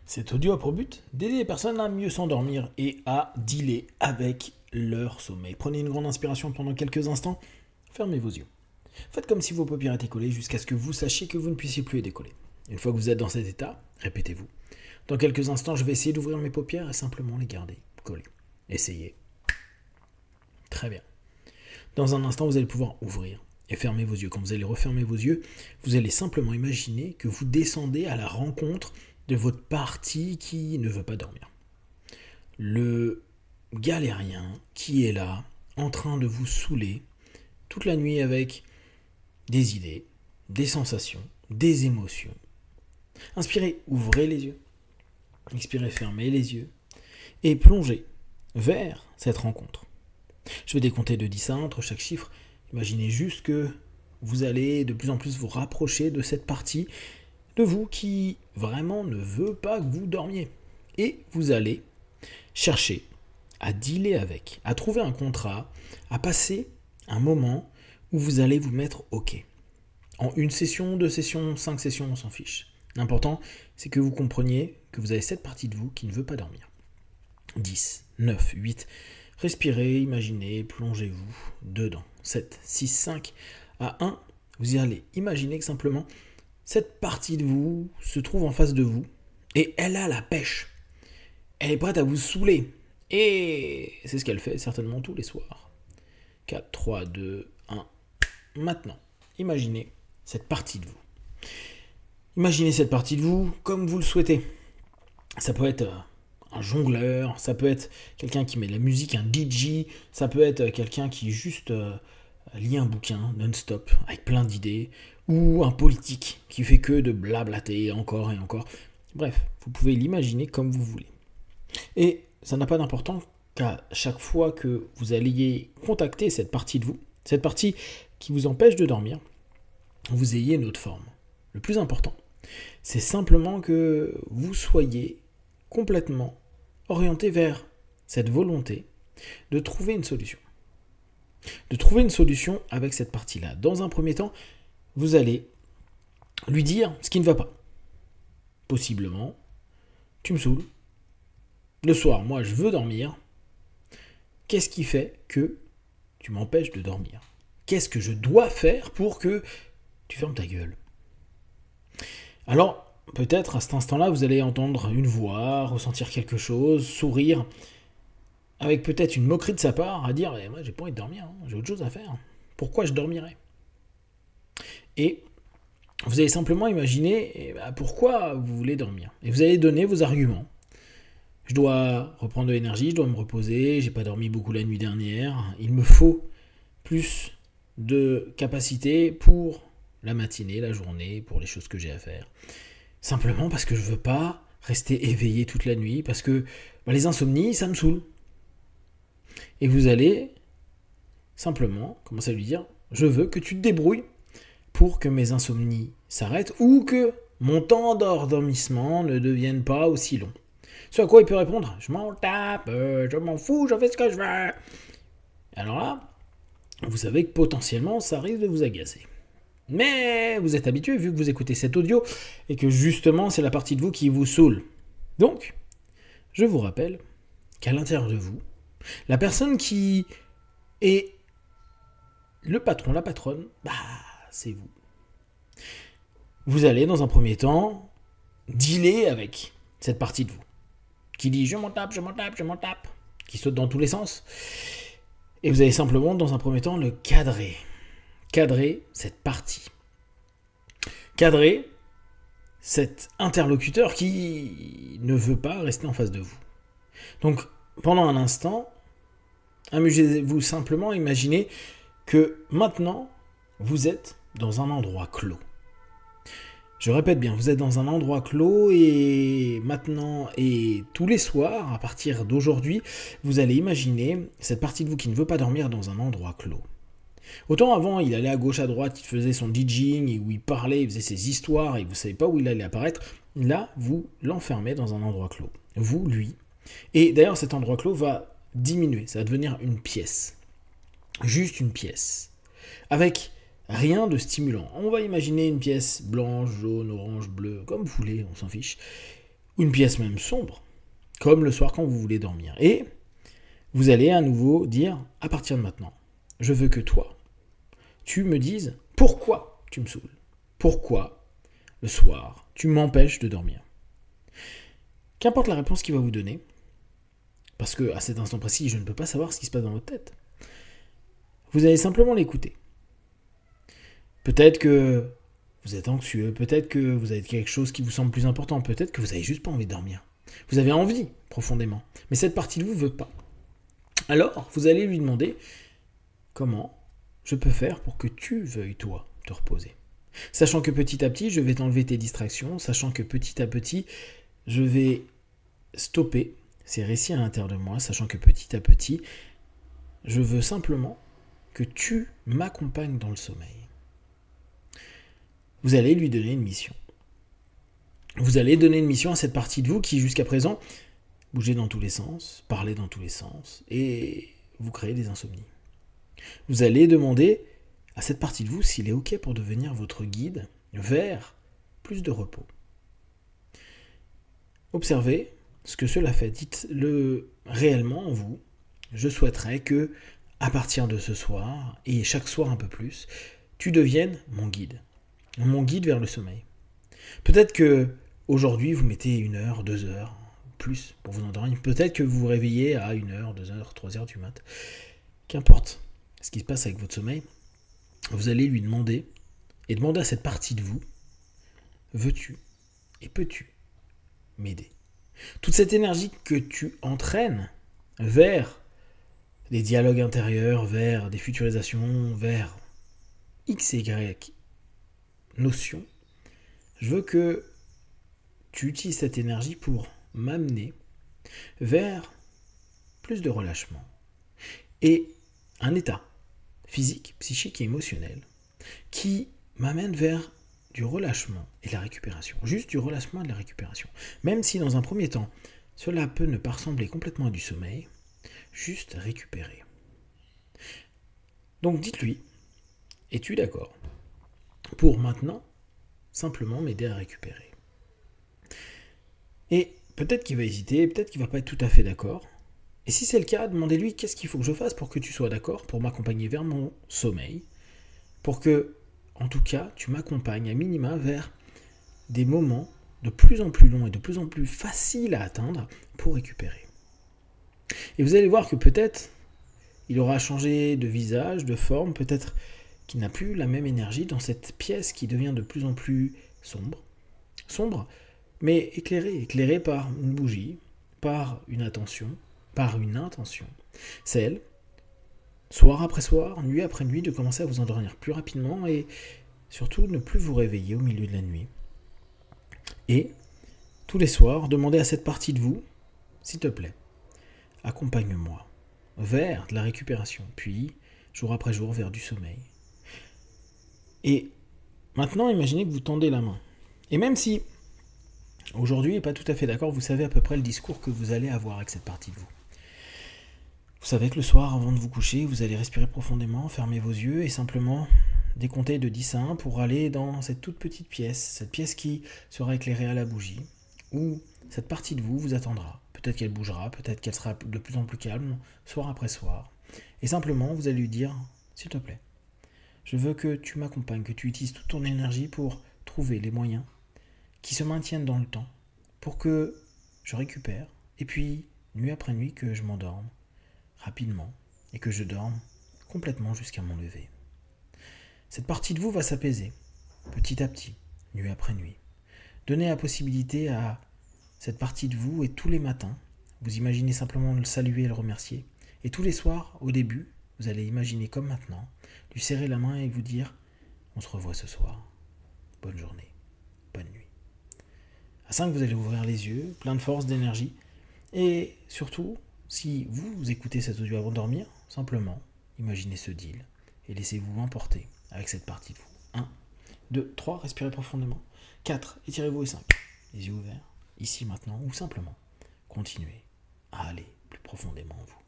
Cet audio a pour but d'aider les personnes à mieux s'endormir et à dealer avec leur sommeil. Prenez une grande inspiration pendant quelques instants, fermez vos yeux. Faites comme si vos paupières étaient collées jusqu'à ce que vous sachiez que vous ne puissiez plus les décoller. Une fois que vous êtes dans cet état, répétez-vous. Dans quelques instants, je vais essayer d'ouvrir mes paupières et simplement les garder collées. Essayez. Très bien. Dans un instant, vous allez pouvoir ouvrir et fermer vos yeux. Quand vous allez refermer vos yeux, vous allez simplement imaginer que vous descendez à la rencontre de votre partie qui ne veut pas dormir. Le galérien qui est là, en train de vous saouler toute la nuit avec des idées, des sensations, des émotions. Inspirez, ouvrez les yeux. Expirez, fermez les yeux. Et plongez vers cette rencontre. Je vais décompter de 10 à 1 entre chaque chiffre. Imaginez juste que vous allez de plus en plus vous rapprocher de cette partie de vous qui vraiment ne veut pas que vous dormiez. Et vous allez chercher à dealer avec, à trouver un contrat, à passer un moment où vous allez vous mettre OK. En une session, 2 sessions, 5 sessions, on s'en fiche. L'important, c'est que vous compreniez que vous avez cette partie de vous qui ne veut pas dormir. 10, 9, 8, respirez, imaginez, plongez-vous dedans. 7, 6, 5, à 1, vous y allez. Imaginez que simplement, cette partie de vous se trouve en face de vous et elle a la pêche. Elle est prête à vous saouler. Et c'est ce qu'elle fait certainement tous les soirs. 4, 3, 2, 1. Maintenant, imaginez cette partie de vous. Imaginez cette partie de vous comme vous le souhaitez. Ça peut être un jongleur, ça peut être quelqu'un qui met de la musique, un DJ, ça peut être quelqu'un qui juste lit un bouquin non-stop avec plein d'idées, ou un politique qui fait que de blablater encore et encore. Bref, vous pouvez l'imaginer comme vous voulez. Et ça n'a pas d'importance qu'à chaque fois que vous alliez contacter cette partie de vous, cette partie qui vous empêche de dormir, vous ayez une autre forme. Le plus important, c'est simplement que vous soyez complètement orienté vers cette volonté de trouver une solution. De trouver une solution avec cette partie-là. Dans un premier temps, vous allez lui dire ce qui ne va pas. Possiblement, tu me saoules. Le soir, moi, je veux dormir. Qu'est-ce qui fait que tu m'empêches de dormir ? Qu'est-ce que je dois faire pour que tu fermes ta gueule ? Alors, peut-être à cet instant-là, vous allez entendre une voix, ressentir quelque chose, sourire, avec peut-être une moquerie de sa part, à dire « Moi, j'ai pas envie de dormir, hein, j'ai autre chose à faire. Pourquoi je dormirais ?» Et vous allez simplement imaginer pourquoi vous voulez dormir. Et vous allez donner vos arguments. Je dois reprendre de l'énergie, je dois me reposer, j'ai pas dormi beaucoup la nuit dernière, il me faut plus de capacité pour la matinée, la journée, pour les choses que j'ai à faire. Simplement parce que je veux pas rester éveillé toute la nuit, parce que les insomnies, ça me saoule. Et vous allez simplement commencer à lui dire « Je veux que tu te débrouilles pour que mes insomnies s'arrêtent ou que mon temps d'endormissement ne devienne pas aussi long. » Ce à quoi il peut répondre « Je m'en tape, je m'en fous, je fais ce que je veux. » Alors là, vous savez que potentiellement, ça risque de vous agacer. Mais vous êtes habitué, vu que vous écoutez cet audio, et que justement, c'est la partie de vous qui vous saoule. Donc, je vous rappelle qu'à l'intérieur de vous, la personne qui est le patron, la patronne, c'est vous. Vous allez, dans un premier temps, dealer avec cette partie de vous, qui dit « je m'en tape, je m'en tape, je m'en tape », qui saute dans tous les sens. Et vous allez simplement, dans un premier temps, le cadrer. Cadrer cette partie. Cadrer cet interlocuteur qui ne veut pas rester en face de vous. Donc, pendant un instant, amusez-vous simplement, imaginez que maintenant, vous êtes dans un endroit clos. Je répète bien, vous êtes dans un endroit clos et maintenant et tous les soirs, à partir d'aujourd'hui, vous allez imaginer cette partie de vous qui ne veut pas dormir dans un endroit clos. Autant avant, il allait à gauche, à droite, il faisait son DJing, et où il parlait, il faisait ses histoires, et vous ne savez pas où il allait apparaître. Là, vous l'enfermez dans un endroit clos. Vous, lui. Et d'ailleurs, cet endroit clos va diminuer, ça va devenir une pièce. Juste une pièce. Avec rien de stimulant. On va imaginer une pièce blanche, jaune, orange, bleue, comme vous voulez, on s'en fiche. ou une pièce même sombre, comme le soir quand vous voulez dormir. Et vous allez à nouveau dire, à partir de maintenant, je veux que toi, tu me dises pourquoi tu me saoules. Pourquoi, le soir, tu m'empêches de dormir. Qu'importe la réponse qu'il va vous donner, parce que à cet instant précis, je ne peux pas savoir ce qui se passe dans votre tête. Vous allez simplement l'écouter. Peut-être que vous êtes anxieux, peut-être que vous avez quelque chose qui vous semble plus important, peut-être que vous n'avez juste pas envie de dormir. Vous avez envie, profondément, mais cette partie de vous ne veut pas. Alors, vous allez lui demander comment je peux faire pour que tu veuilles, toi, te reposer. Sachant que petit à petit, je vais t'enlever tes distractions, sachant que petit à petit, je vais stopper ces récits à l'intérieur de moi, sachant que petit à petit, je veux simplement que tu m'accompagnes dans le sommeil. Vous allez lui donner une mission. Vous allez donner une mission à cette partie de vous qui, jusqu'à présent, bougeait dans tous les sens, parlait dans tous les sens, et vous créez des insomnies. Vous allez demander à cette partie de vous s'il est OK pour devenir votre guide vers plus de repos. Observez ce que cela fait. Dites-le réellement en vous. Je souhaiterais que, à partir de ce soir, et chaque soir un peu plus, tu deviennes mon guide vers le sommeil. Peut-être que aujourd'hui vous mettez 1 heure, 2 heures, plus pour vous endormir. Peut-être que vous vous réveillez à 1 heure, 2 heures, 3 heures du mat. Qu'importe ce qui se passe avec votre sommeil, vous allez lui demander, et demander à cette partie de vous, veux-tu et peux-tu m'aider? Toute cette énergie que tu entraînes vers des dialogues intérieurs, vers des futurisations, vers X et Y notions, je veux que tu utilises cette énergie pour m'amener vers plus de relâchement et un état physique, psychique et émotionnel qui m'amène vers du relâchement et de la récupération. Juste du relâchement et de la récupération. Même si dans un premier temps, cela peut ne pas ressembler complètement à du sommeil, juste récupérer. Donc dites-lui, es-tu d'accord pour maintenant simplement m'aider à récupérer? Et peut-être qu'il va hésiter, peut-être qu'il ne va pas être tout à fait d'accord. Et si c'est le cas, demandez-lui qu'est-ce qu'il faut que je fasse pour que tu sois d'accord, pour m'accompagner vers mon sommeil, pour que, en tout cas, tu m'accompagnes à minima vers des moments de plus en plus longs et de plus en plus faciles à atteindre pour récupérer. Et vous allez voir que peut-être il aura changé de visage, de forme, peut-être qu'il n'a plus la même énergie dans cette pièce qui devient de plus en plus sombre, mais éclairée par une bougie, par une intention, celle, soir après soir, nuit après nuit, de commencer à vous endormir plus rapidement et surtout ne plus vous réveiller au milieu de la nuit. Et tous les soirs, demandez à cette partie de vous, s'il te plaît, accompagne-moi vers de la récupération, puis jour après jour vers du sommeil. Et maintenant, imaginez que vous tendez la main. Et même si aujourd'hui n'est pas tout à fait d'accord, vous savez à peu près le discours que vous allez avoir avec cette partie de vous. Vous savez que le soir, avant de vous coucher, vous allez respirer profondément, fermer vos yeux et simplement décompter de 10 à 1 pour aller dans cette toute petite pièce, cette pièce qui sera éclairée à la bougie, où cette partie de vous vous attendra. Peut-être qu'elle bougera, peut-être qu'elle sera de plus en plus calme, soir après soir. Et simplement, vous allez lui dire, s'il te plaît, je veux que tu m'accompagnes, que tu utilises toute ton énergie pour trouver les moyens qui se maintiennent dans le temps, pour que je récupère, et puis, nuit après nuit, que je m'endorme rapidement, et que je dorme complètement jusqu'à mon lever. Cette partie de vous va s'apaiser, petit à petit, nuit après nuit. Donnez la possibilité à cette partie de vous, et tous les matins, vous imaginez simplement le saluer et le remercier. Et tous les soirs, au début, vous allez imaginer comme maintenant, lui serrer la main et vous dire « On se revoit ce soir. Bonne journée. Bonne nuit. » À 5, vous allez ouvrir les yeux, plein de force, d'énergie. Et surtout, si vous écoutez cet audio avant de dormir, simplement, imaginez ce deal et laissez-vous emporter avec cette partie de vous. 1, 2, 3, respirez profondément. 4, étirez-vous et 5, les yeux ouverts, ici, maintenant, ou simplement, continuez à aller plus profondément en vous.